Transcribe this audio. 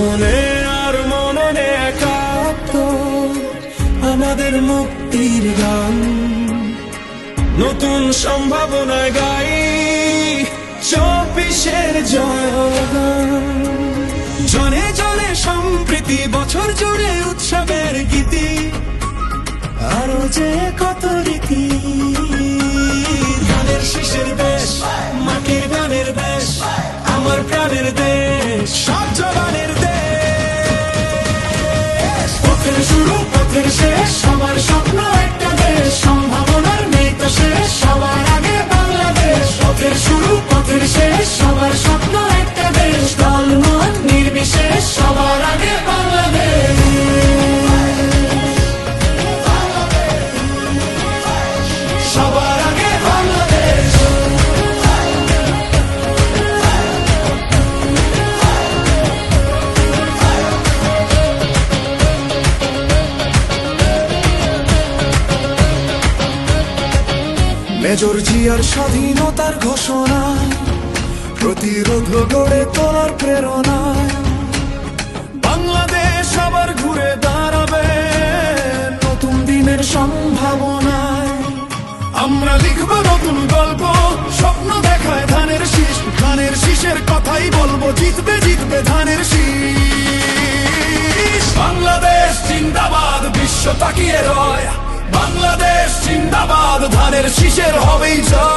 মনে আর মননে একাত্তর আমাদের মুক্তির গান। নতুন সম্ভাবনায় গাই 24-এর জয়গান। জনে জনে সম্প্রীতি, বছর জুড়ে উৎসবের গীতি, আরো যে কত রীতি। ধানের শীষের দেশ, মাটির গানের দেশ, আমার প্রাণের দেশ, সব জবানের দেশ। পথের শুরু পথের শেষ, সবার স্বপ্ন একটা দেশ, সম্ভাবনার নেই তো শেষ, সবার আগে বাংলাদেশ। পথের শুরু পথের শেষ, সবার স্বপ্ন একটা দেশ, দল মত নির্বিশেষ, সবার আগে বাংলাদেশ। সবার আগে বাংলাদেশ। মেজর জিয়ার স্বাধীনতার ঘোষণা, প্রতিরোধ গড়ে তোলার প্রেরণা। বাংলাদেশ আবার ঘুরে দাঁড়াবে নতুন দিনের সম্ভাবনায়। আমরা লিখব নতুন গল্প, স্বপ্ন দেখায় ধানের শীষ। ধানের শীষের কথাই বলবো, জিতবে জিতবে ধানের শীষ। বাংলাদেশ জিন্দাবাদ, বিশ্ব তাকিয়ে রয়। বাংলাদেশ জিন্দাবাদ, ধানের শীষের হবেই জয়।